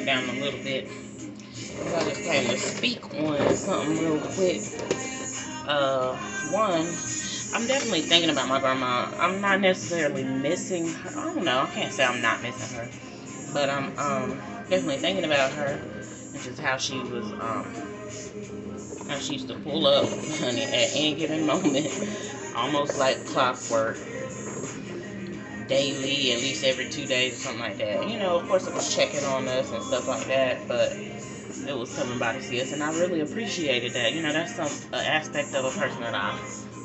down a little bit. I just came to speak on something real quick. One, I'm definitely thinking about my grandma. I'm not necessarily missing her. I don't know. I can't say I'm not missing her, but I'm definitely thinking about her and just how she was how she used to pull up, honey, at any given moment, almost like clockwork, daily, at least every 2 days or something like that. You know, of course, it was checking on us and stuff like that, but it was coming by to see us, and I really appreciated that. You know, that's some aspect of a person that I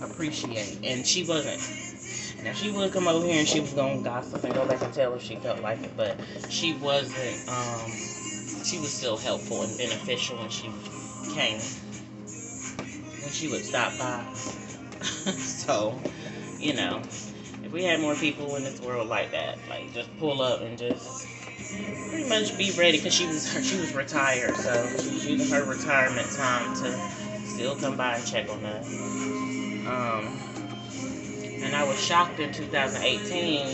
appreciate. And she wasn't. Now, she would come over here and she was gonna gossip and go back and tell if she felt like it, but she wasn't. She was still helpful and beneficial when she came, when she would stop by. So, you know, if we had more people in this world like that, like just pull up and just pretty much be ready, because she was retired, so she was using her retirement time to still come by and check on us. And I was shocked in 2018.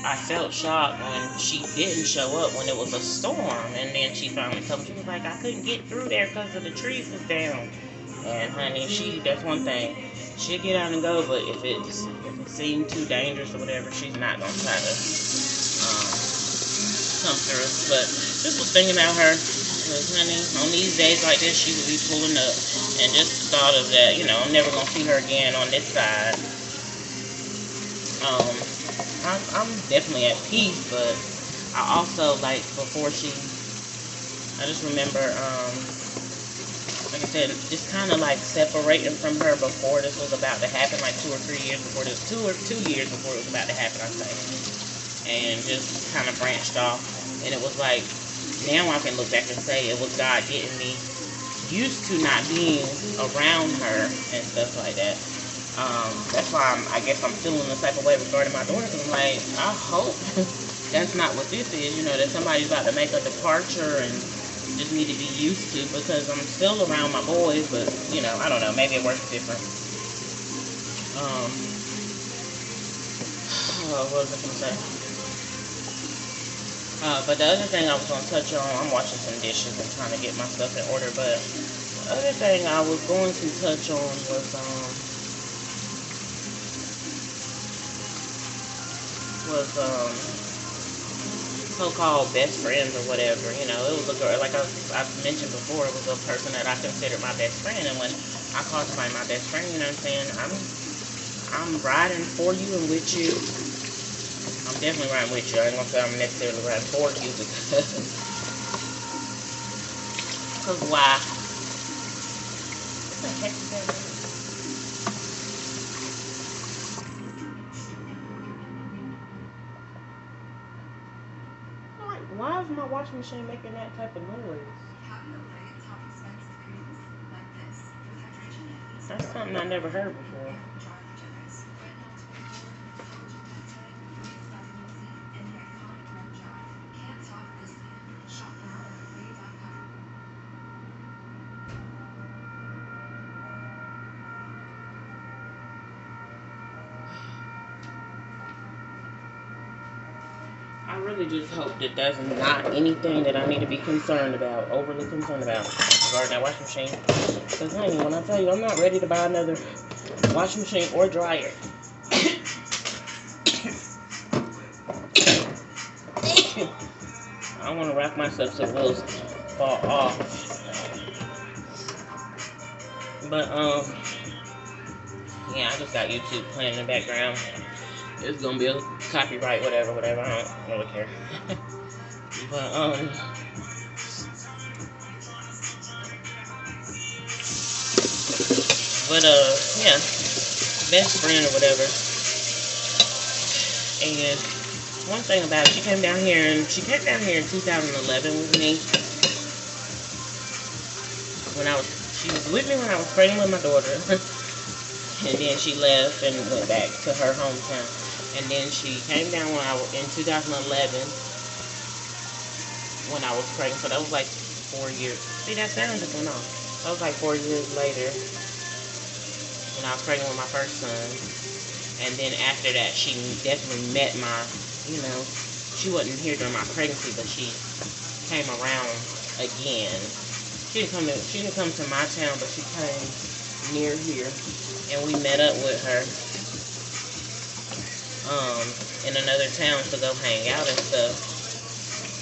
I felt shocked when she didn't show up when it was a storm, and then she finally told me. She was like, I couldn't get through there because of the trees was down. And honey, that's one thing. She'll get out and go, but if it seemed too dangerous or whatever, she's not gonna try to come through. But just was thinking about her, because honey, on these days like this, she would be pulling up, and just the thought of that, you know, I'm never gonna see her again on this side. I'm definitely at peace, but I also, like, I just remember, like I said, just kind of like separating from her before this was about to happen, like 2 or 3 years before this, 2 years before it was about to happen, I say, and just kind of branched off. And it was like, now I can look back and say it was God getting me used to not being around her and stuff like that. That's why I guess I'm feeling the type of way regarding my daughter, because I'm like, I hope that's not what this is, you know, that somebody's about to make a departure and just need to be used to, because I'm still around my boys, but, you know, I don't know, maybe it works different. What was I going to say? But the other thing I was going to touch on, I'm washing some dishes and trying to get my stuff in order, but the other thing I was going to touch on was, so-called best friends or whatever. You know, it was a girl, like I've mentioned before, it was a person that I considered my best friend, and when I call somebody my best friend, you know what I'm saying, I'm riding for you and with you. I'm definitely riding with you. I ain't gonna say I'm necessarily riding for you, because why? What the heck is that? Why is my washing machine making that type of noise? That's something I never heard before. I really just hope that that's not anything that I need to be concerned about, overly concerned about, regarding that washing machine. Because, honey, when I tell you I'm not ready to buy another washing machine or dryer. I don't want to rock myself so it will fall off. But, yeah, I just got YouTube playing in the background. It's gonna be a copyright, whatever, I don't really care. But, yeah, best friend or whatever. And one thing about it, she came down here in 2011 with me. She was with me when I was pregnant with my daughter. And then she left and went back to her hometown. And then she came down in 2011 when I was pregnant. So that was like 4 years. See, that sound just went off. That was like 4 years later when I was pregnant with my first son. And then after that, she definitely met my, you know, she wasn't here during my pregnancy, but she came around again. She didn't come to my town, but she came near here, and we met up with her in another town to go hang out and stuff.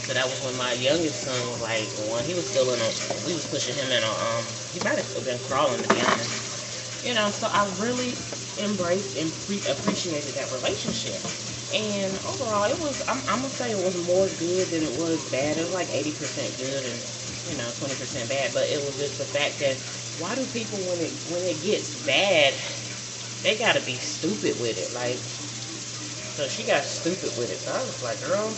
So that was when my youngest son was like one. He was still in a. We was pushing him in a. He might have been crawling, to be honest. You know, so I really embraced and appreciated that relationship. And overall, it was. I'm gonna say it was more good than it was bad. It was like 80% good and 20% bad. But it was just the fact that why do people when it gets bad, they gotta be stupid with it, like. So she got stupid with it. So I was like, girl.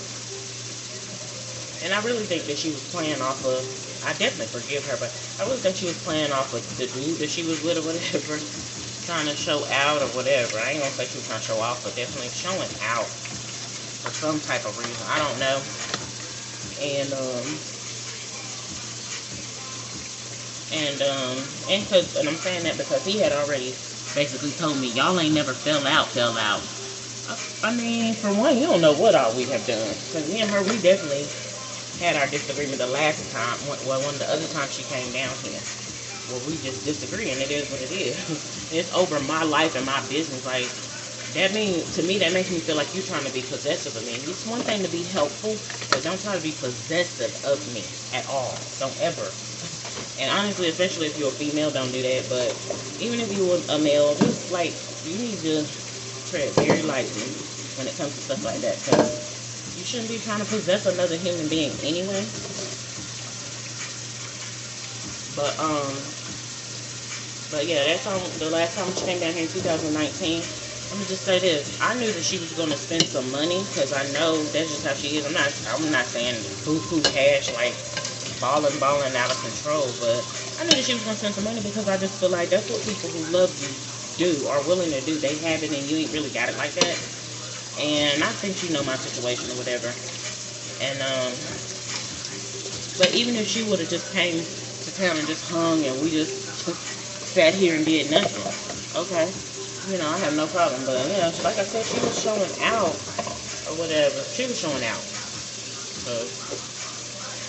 And I really think that she was playing off of, I definitely forgive her, but I really think she was playing off of the dude that she was with or whatever, trying to show out or whatever. I ain't gonna say she was trying to show off, but definitely showing out for some type of reason. I don't know. And I'm saying that because he had already basically told me, y'all ain't never fell out. I mean, for one, you don't know what all we have done. Because me and her, we definitely had our disagreement the last time. Well, one of the other times she came down here. Well, we just disagree, and it is what it is. It's over my life and my business. Like, to me, that makes me feel like you're trying to be possessive of me. It's one thing to be helpful, but don't try to be possessive of me at all. Don't ever. And honestly, especially if you're a female, don't do that. But even if you're a male, just like, you need to tread very lightly when it comes to stuff like that, because you shouldn't be trying to possess another human being anyway. But yeah, that's the last time she came down here in 2019. Let me just say this: I knew that she was going to spend some money because I know that's just how she is. I'm not saying boo-hoo cash like balling out of control, but I knew that she was going to spend some money because I just feel like that's what people who love you are willing to do. They have it and you ain't really got it like that. And I think you know my situation or whatever. And but even if she would have just came to town and just hung and we just sat here and did nothing, okay, I have no problem. But like I said, she was showing out or whatever. She was showing out,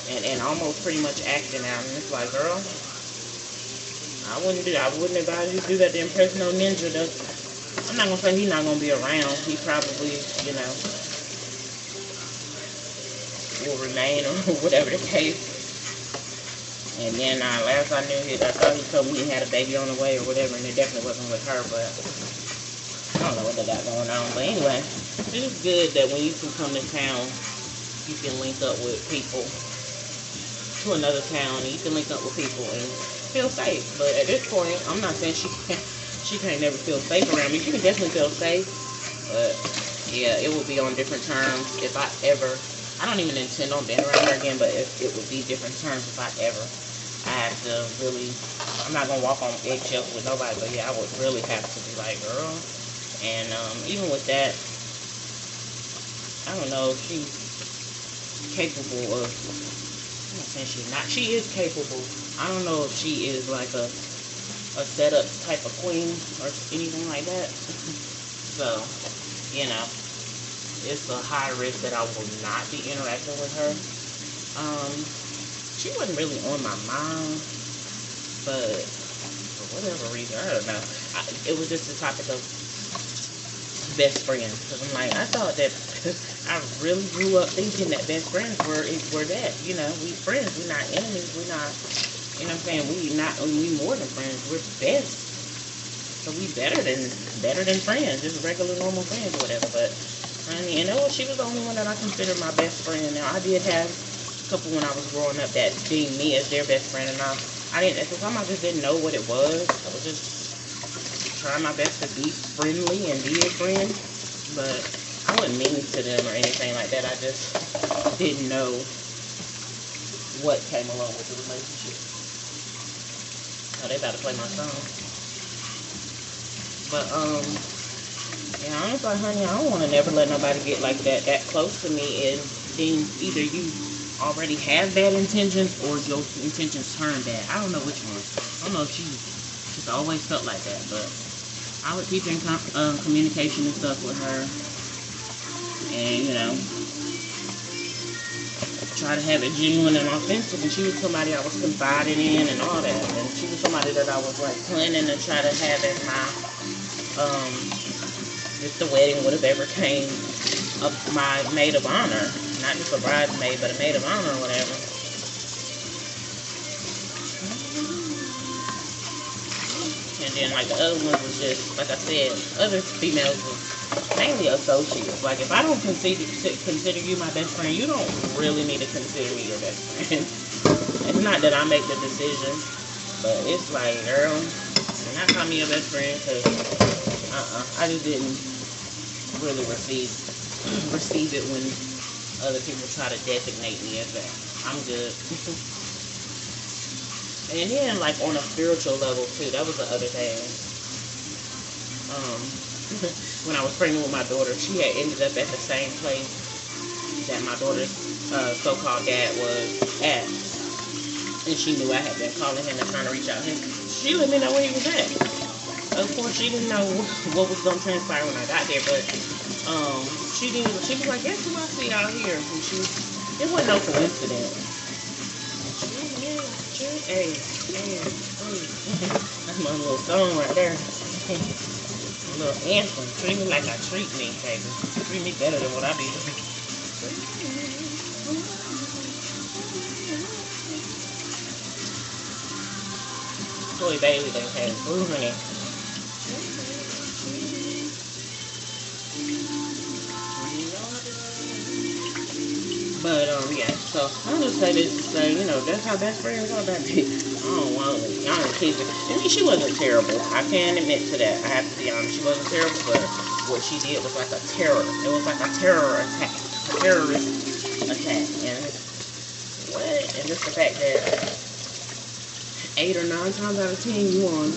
and almost pretty much acting out. And it's like, girl, I wouldn't advise you to do that to impress no ninja. I'm not gonna say he's not gonna be around. He probably, will remain or whatever the case. And then last I knew, I thought he told me he had a baby on the way or whatever, and it definitely wasn't with her. But I don't know what they got going on. But anyway, it is good that when you can come to town, you can link up with people to another town, and you can link up with people and feel safe. But at this point, I'm not saying she can't never feel safe around me. She can definitely feel safe, but yeah, it will be on different terms if I ever. I don't even intend on being around her again, but if it would be different terms if I have to really. I'm not gonna walk on eggshells with nobody, but yeah, I would really have to be like, girl. And even with that, I don't know if she's capable of. I'm not saying she's not. She is capable. I don't know if she is like a setup type of queen or anything like that. So, it's a high risk that I will not be interacting with her. She wasn't really on my mind, but for whatever reason, I don't know. It was just the topic of best friends. Because I'm like, I thought that I really grew up thinking that best friends were that. We friends. We're not enemies. We're not. You know what I'm saying? We more than friends. We're best. So we better than friends, just regular normal friends or whatever. But honey, she was the only one that I considered my best friend. Now I did have a couple when I was growing up that deemed me as their best friend, and I didn't. At the time, I just didn't know what it was. I was just trying my best to be friendly and be a friend, but I wasn't mean to them or anything like that. I just didn't know what came along with the relationship. Oh, they about to play my song. But yeah, I was like, honey, I don't want to never let nobody get like that close to me, and then either you already have bad intentions or your intentions turn bad. I don't know which one. I don't know if she just always felt like that, but I would keep in communication and stuff with her, and try to have it genuine and authentic, and she was somebody I was confiding in and all that, and she was somebody that I was like planning to try to have as my, if the wedding would have ever came, of my maid of honor, not just a bridesmaid, but a maid of honor or whatever. And then like the other ones was just, like I said, other females was mainly associates. Like if I don't consider you my best friend, you don't really need to consider me your best friend. It's not that I make the decision, but it's like, girl, you're not calling me your best friend, because I just didn't really receive it when other people try to designate me as that. I'm good. And then, like, on a spiritual level, too, that was the other thing. When I was pregnant with my daughter, she had ended up at the same place that my daughter's so-called dad was at. And she knew I had been calling him and trying to reach out to him. She let me know where he was at. Of course, she didn't know what was going to transpire when I got there, but she was like, guess who I see out here? And it wasn't no coincidence. Hey. That's my little song right there. A little anthem. Treat me like I treat me, baby. Treat me better than what I do. Boy, baby, they had blue honey. But, yeah, so I'll just say this to say, you know, that's how best friends are, baby. I don't want to, y'all don't tease her. I mean, she wasn't terrible. I can admit to that. I have to be honest. She wasn't terrible, but what she did was like a terror. It was like a terror attack. A terrorist attack. And what? And just the fact that 8 or 9 times out of 10, you on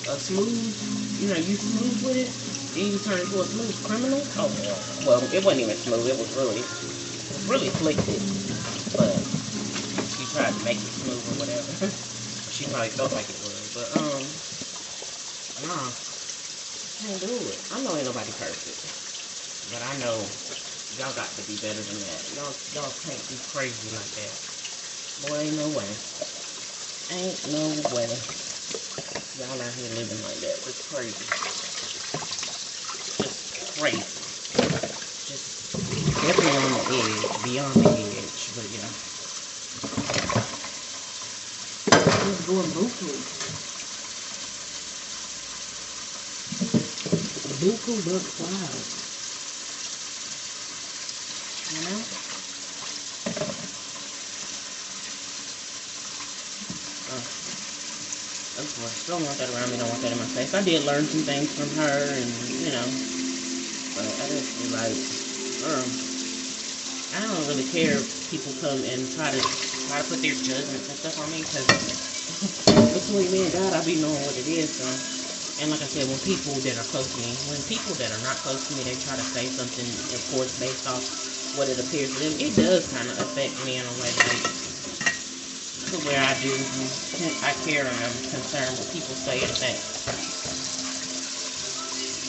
a smooth, you know, you smooth with it, then you turn into a smooth criminal. Oh, well, it wasn't even smooth. It was really flicked, but she tried to make it smooth or whatever. She probably felt like it was, but nah, can't do it. I know ain't nobody perfect, but I know y'all got to be better than that. Y'all can't be crazy like that. Boy, ain't no way. Ain't no way. Y'all out here living like that. It's crazy. Just crazy. Definitely on the edge, beyond the edge, but yeah. It's going buku. Buku but cloud. You know? Of course, don't want that around me, don't want that in my face. I did learn some things from her, and, you know, but I just feel like, I don't really care if people come and try to put their judgments and stuff on me, because between me and God, I be knowing what it is. So, and like I said, when people that are close to me, when people that are not close to me, they try to say something, of course, based off what it appears to them, it does kind of affect me in a way, like, to where I care and I'm concerned what people say and think.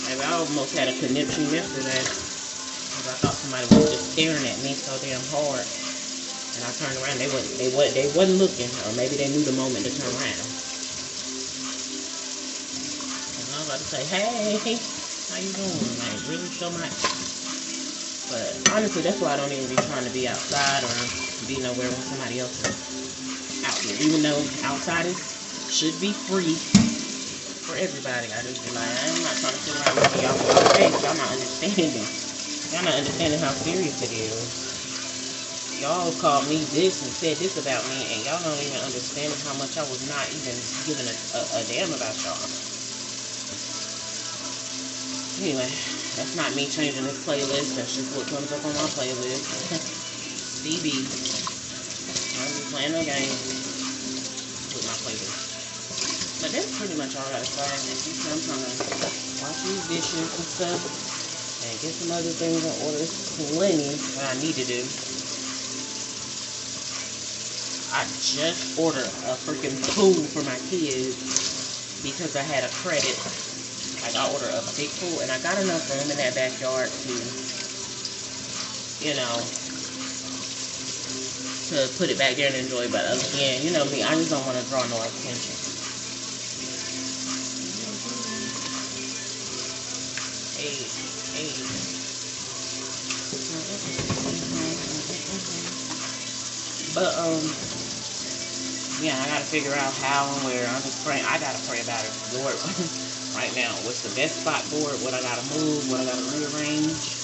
Like, I almost had a conniption yesterday. I thought somebody was just staring at me so damn hard, and I turned around. They wasn't looking, or maybe they knew the moment to turn around. And I was about to say, "Hey, how you doing?" Like, really show my. But honestly, that's why I don't even be trying to be outside or be nowhere when somebody else is out here. Even though outsiders should be free for everybody, I just be like, I'm not trying to sit around with y'all all day. Y'all not understanding. Y'all not understanding how serious it is. Y'all called me this and said this about me, and y'all don't even understand how much I was not even giving a damn about y'all. Anyway, that's not me changing this playlist. That's just what comes up on my playlist. DB. I'm just playing no games with my playlist. But that's pretty much all I got to say. I'm trying to wash these dishes and stuff. And get some other things in order. Plenty that I need to do. I just ordered a freaking pool for my kids because I had a credit. Like, I ordered a big pool, and I got enough room in that backyard to, you know, to put it back there and enjoy. But again, you know me, I just don't want to draw no attention. Hey, hey. But yeah, I gotta figure out how and where. I'm just praying. I gotta pray about it, Lord. Right now, what's the best spot for it? What I gotta move? What I gotta rearrange?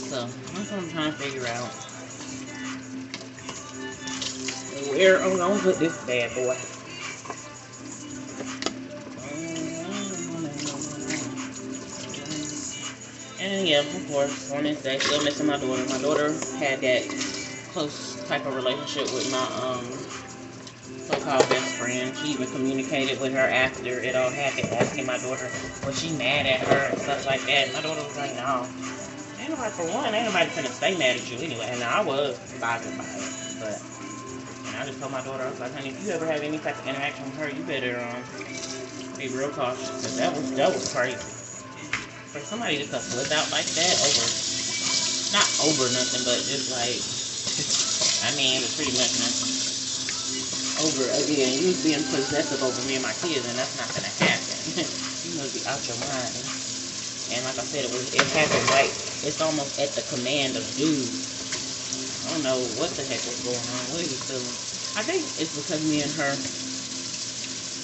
So that's what I'm trying to figure out. Where I'm gonna put this bad boy. And yeah, of course, on this day, still missing my daughter. My daughter had that close type of relationship with my so-called best friend. She even communicated with her after it all happened, asking my daughter, was she mad at her and stuff like that. And my daughter was like, no. Ain't nobody, for one, ain't nobody finna stay mad at you anyway. And I was bothered by it. But, and I just told my daughter, I was like, honey, if you ever have any type of interaction with her, you better be real cautious. Because that was crazy. For somebody to cuss words out like that over, not over nothing, but just like, I mean, it was pretty much nothing. Over, again, you was being possessive over me and my kids, and that's not going to happen. You must be out your mind. And like I said, it happened right, it's almost at the command of dude. I don't know what the heck was going on, what he was feeling. I think it's because me and her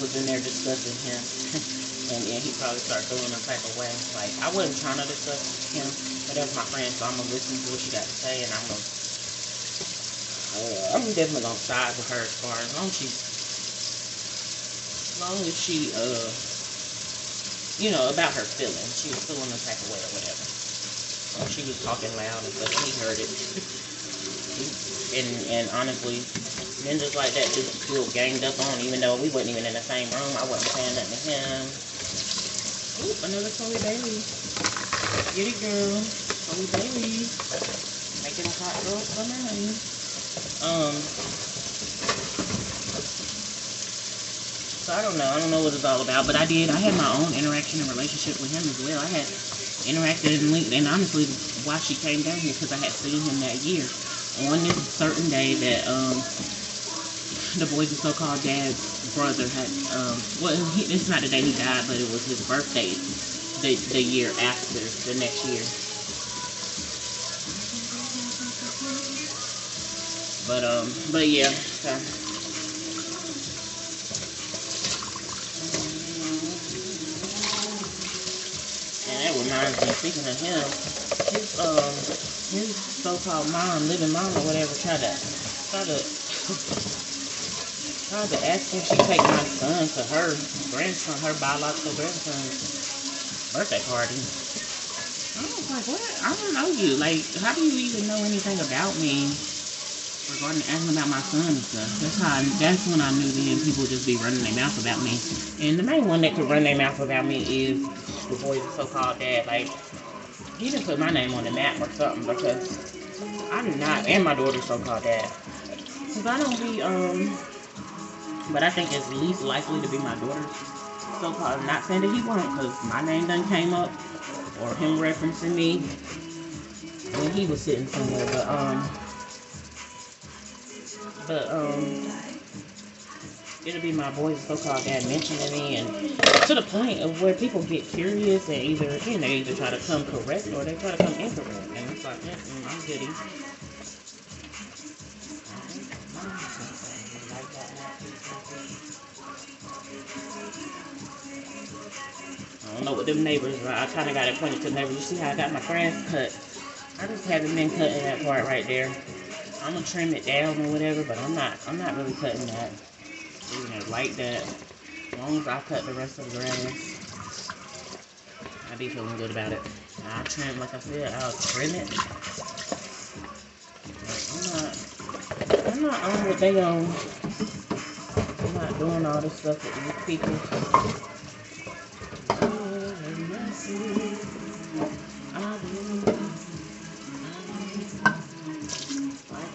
was in there discussing him. And then he probably started feeling a type of way. Like, I wasn't trying to discuss him, but that's my friend, so I'm going to listen to what she got to say, and I'm definitely going to side with her as far as long as she, you know, about her feelings. She was feeling a type of way or whatever. So she was talking loud and stuff, and he heard it. And honestly, men just like that just feel ganged up on, even though we wasn't even in the same room. I wasn't saying nothing to him. Oop, another Chloe Bailey. Get it, girl. Chloe Bailey. Making a hot girl summer, honey. So I don't know what it's all about, but I had my own interaction and relationship with him as well. I had interacted and linked, and honestly, why she came down here, because I had seen him that year on this certain day that the boys' so-called dad's brother had, well, it's not the day he died, but it was his birthday the year after, the next year. But yeah, so. And that reminds me, speaking of him, his so-called mom, living mom or whatever, tried to ask if she take my son to her grandson, her biological grandson's birthday party. I was like, what? I don't know you. Like, how do you even know anything about me regarding asking about my son and stuff? That's when I knew then people just be running their mouth about me. And the main one that could run their mouth about me is the boy's so-called dad. Like, he didn't put my name on the map or something, because I do not, and my daughter's so-called dad. Because I don't be, but I think it's least likely to be my daughter's so-called. Not saying that he won't, because my name done came up, or him referencing me when he was sitting somewhere. But it'll be my boy's so-called dad mentioning me, and to the point of where people get curious and either try to come correct or they try to come incorrect, and it's like, I'm kidding. I don't know what them neighbors are. I kind of got it pointed to the neighbors. You see how I got my grass cut? I just haven't been cutting that part right there. I'm gonna trim it down or whatever, but I'm not really cutting that. Leaving it like that. As long as I cut the rest of the grass, I be feeling good about it. I'll trim, like I said, I'll trim it. I'm not on what they on. I'm not doing all this stuff with these people.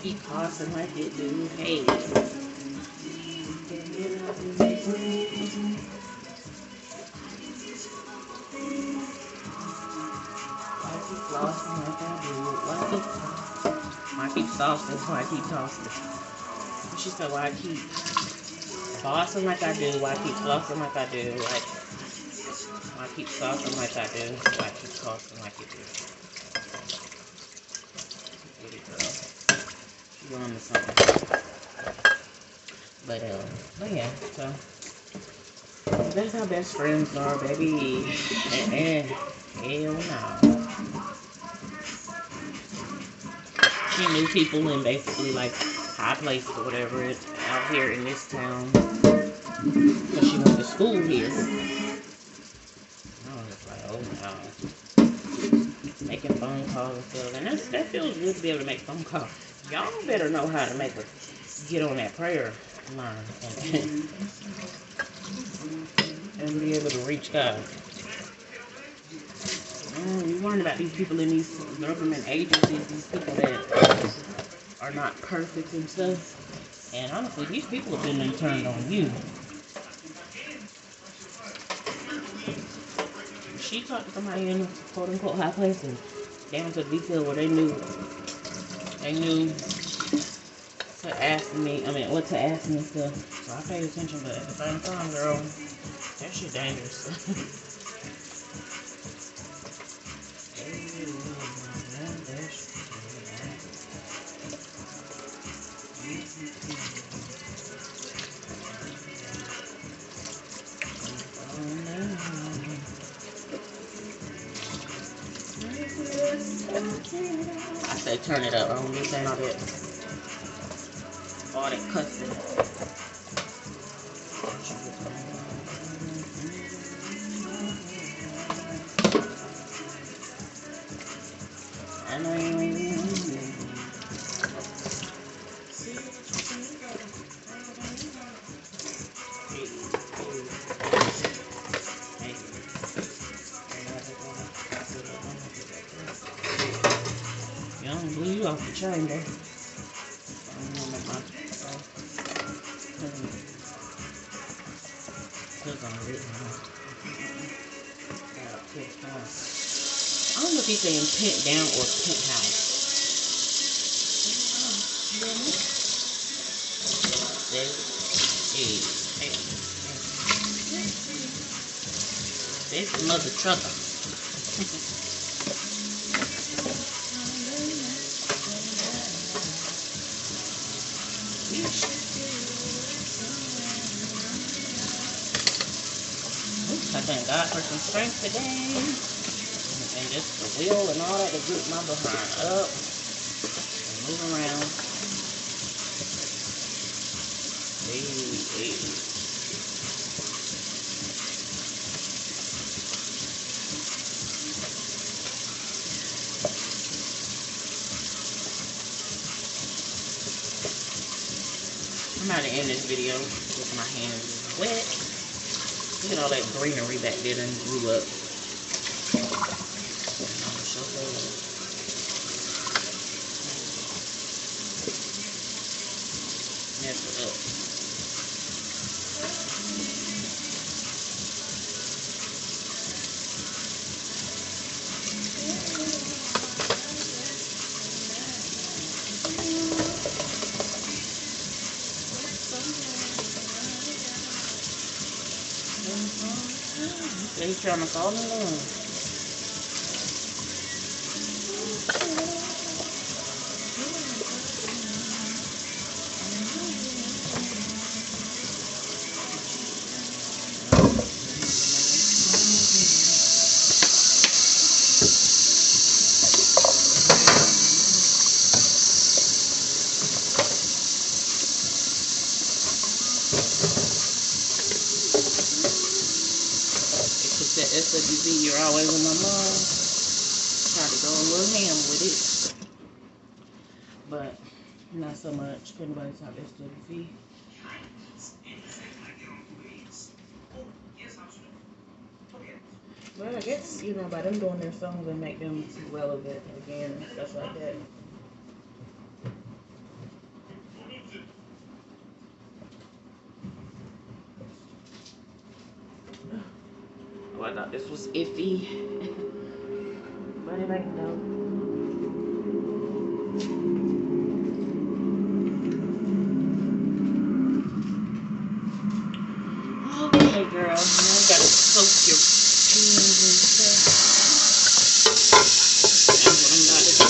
keep tossing like it do. Hey. Why keep flossing like I do? Why keep saucing? Why I keep tossing? She said, why I keep flossing like I do? Why I keep flossing like I do? Like, why I keep saucing like I do? Why I keep tossing like you do? Get it, girl. She's on to something. But yeah, so that's how best friends are, baby. Hell no. She knew people in basically like high places or whatever out here in this town. Because she went to school here. I was just like, oh no. Making phone calls and stuff. And that feels good to be able to make phone calls. Y'all better know how to get on that prayer line and be able to reach God. You learn about these people in these government agencies, these people that are not perfect and stuff. And honestly, these people have been turned on you. She talked to somebody in quote unquote high place and down to the detail where they knew to ask me, what to ask me and stuff. So I paid attention, but at the same time, girl, that shit dangerous. I say turn it up. I don't be saying all that cussing. I know you ain't blew you off the chain, though. I don't know if he's saying pent down or penthouse. There's another trucker. I thank God for some strength today. And just the will and all that to get my behind up and move around. Hey. I'm about to end this video with my hands wet. Look at all that greenery back there and grew up. Mess it up. He's trying to call me alone. That SWV, you're always in my mind. Try to go a little ham with it, but not so much. Couldn't nobody talk SWV. Well, I guess, by them doing their songs and make them relevant again and stuff like that. I thought this was iffy. But it ain't though. Okay, girl. Now you gotta soak your pins and stuff. That's what I'm about to do.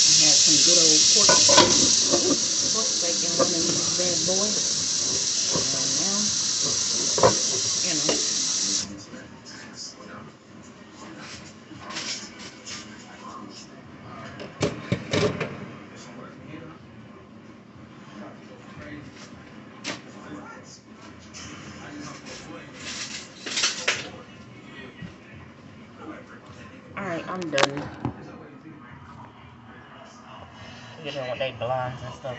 I had some good old pork bacon on in this bad boy. And now, you know. Alright, I'm done. You know, with they blinds and stuff.